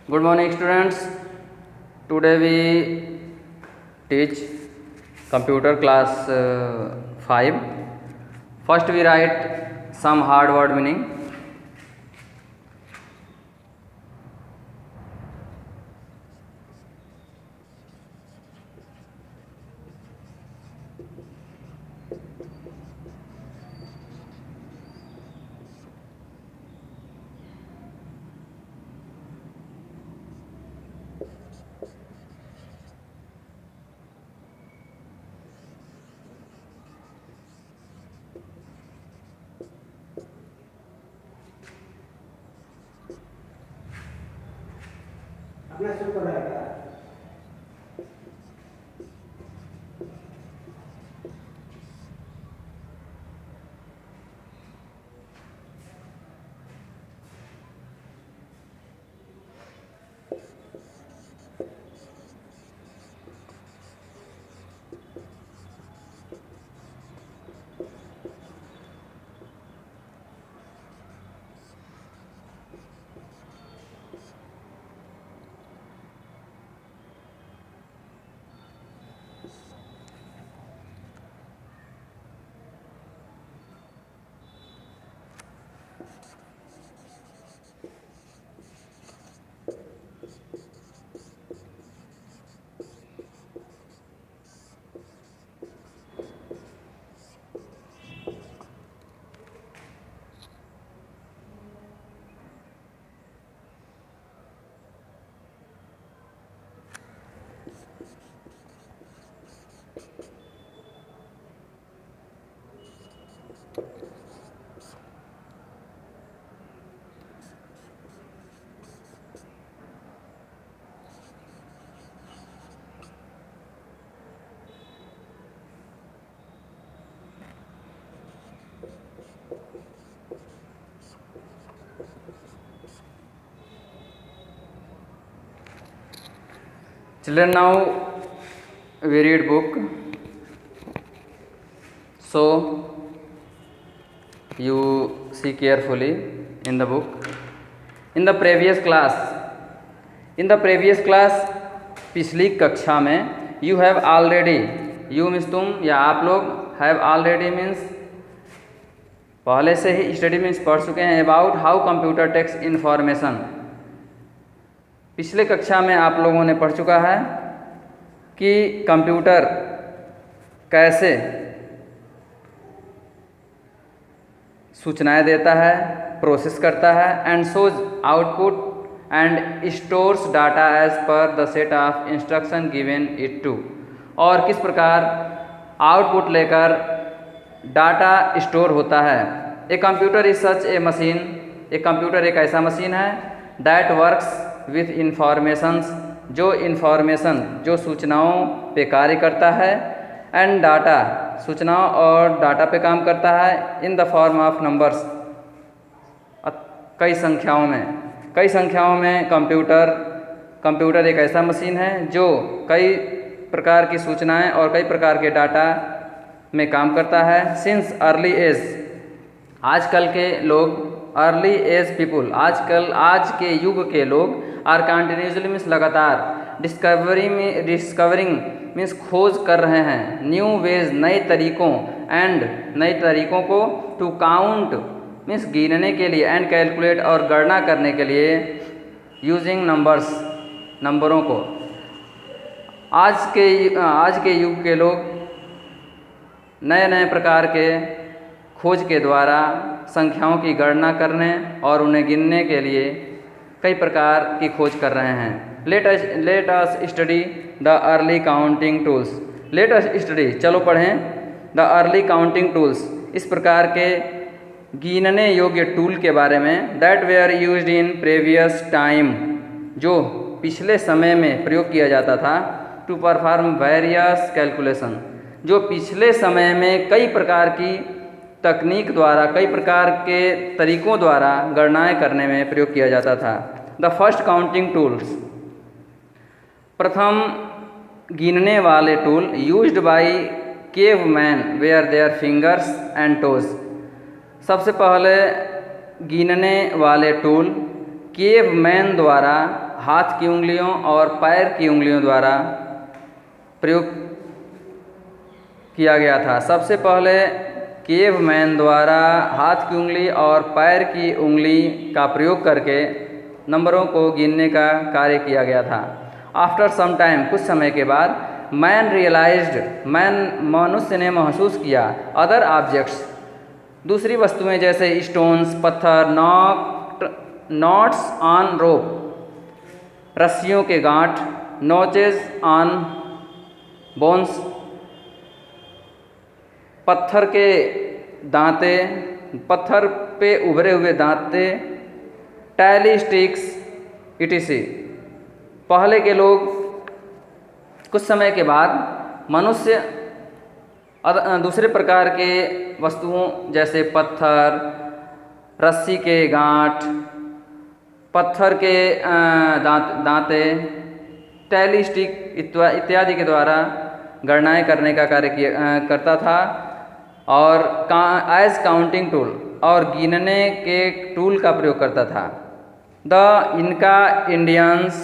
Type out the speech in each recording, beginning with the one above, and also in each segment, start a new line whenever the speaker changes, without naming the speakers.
Good morning, students. Today we teach computer class 5. First, we write some hard word meaning.
अपना शुरू कर रहा है क्या?
Children, now we read book. So you see carefully in the book. In the previous class, पिछली कक्षा में you have already, you means तुम या आप लोग, have already means पहले से ही, स्टडी मीन्स पढ़ चुके हैं, about how computer takes information. पिछले कक्षा में आप लोगों ने पढ़ चुका है कि कंप्यूटर कैसे सूचनाएं देता है, प्रोसेस करता है, and shows output and stores data as per the set of instruction given it to. और किस प्रकार आउटपुट लेकर डाटा स्टोर होता है। A computer is such a machine, एक कंप्यूटर एक ऐसा मशीन है दैट वर्क्स विथ इंफॉर्मेशंस, जो इंफॉर्मेशन, जो सूचनाओं पे कार्य करता है, एंड डाटा, सूचनाओं और डाटा पे काम करता है, in the form of numbers, कई संख्याओं में कंप्यूटर एक ऐसा मशीन है जो कई प्रकार की सूचनाएं और कई प्रकार के डाटा में काम करता है। सिंस अर्ली एज, आजकल के लोग, अर्ली एज पीपुल, आज के युग के लोग, आर कंटिन्यूसली मीन्स लगातार, डिस्कवरिंग मीन्स खोज कर रहे हैं, न्यू वेज नए तरीकों को, टू काउंट मीन्स गिनने के लिए, एंड कैलकुलेट और गणना करने के लिए, यूजिंग नंबरों को। आज के युग के लोग नए प्रकार के खोज के द्वारा संख्याओं की गणना करने और उन्हें गिनने के लिए कई प्रकार की खोज कर रहे हैं। Let us study the early counting tools. Let us study, चलो पढ़ें, द अर्ली काउंटिंग टूल्स, इस प्रकार के गिनने योग्य टूल के बारे में, that were used in previous time, जो पिछले समय में प्रयोग किया जाता था, टू परफॉर्म वेरियस कैलकुलेशन, जो पिछले समय में कई प्रकार की तकनीक द्वारा, कई प्रकार के तरीकों द्वारा गणनाएं करने में प्रयोग किया जाता था। द फर्स्ट काउंटिंग टूल्स, प्रथम गिनने वाले tool, used by caveman were their fingers and toes. सबसे पहले गिनने वाले टूल केवमैन द्वारा हाथ की उंगलियों और पैर की उंगलियों द्वारा प्रयोग किया गया था। सबसे पहले केवमैन द्वारा हाथ की उंगली और पैर की उंगली का प्रयोग करके नंबरों को गिनने का कार्य किया गया था। आफ्टर सम टाइम, कुछ समय के बाद, मैन रियलाइज्ड, मनुष्य ने महसूस किया, अदर ऑब्जेक्ट्स, दूसरी वस्तुएं जैसे स्टोन्स, पत्थर, नॉट्स ऑन रोप, रस्सियों के गांठ, नोचेज ऑन बोन्स, पत्थर के दांते, पत्थर पे उभरे हुए दांते, टैली स्टिक्स etc। पहले के लोग, कुछ समय के बाद मनुष्य दूसरे प्रकार के वस्तुओं जैसे पत्थर, रस्सी के गांठ, पत्थर के दांते, टैली स्टिक इत्यादि के द्वारा गणनाएं करने का कार्य करता था, और एज काउंटिंग टूल, और गिनने के टूल का प्रयोग करता था। The Inca Indians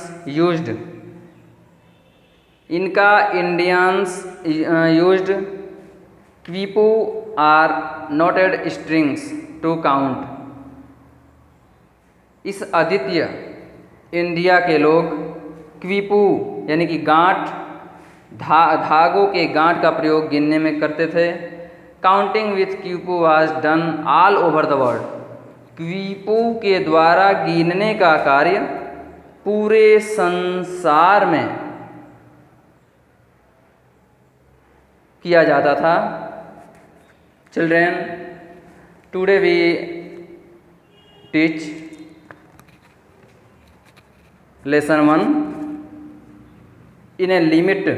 used quipu or knotted strings to count. इस अद्वितीय इंडिया के लोग क्वीपू यानी कि गांठ, धागों के गांठ का प्रयोग गिनने में करते थे। Counting with quipu was done all over the world. Quipu के द्वारा गिनने का कार्य पूरे संसार में किया जाता था। Children, today we teach lesson 1 in a limit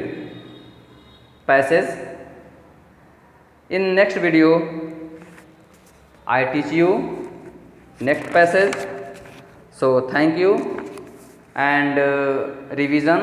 passage. In next video I teach you next passage. So thank you, and revision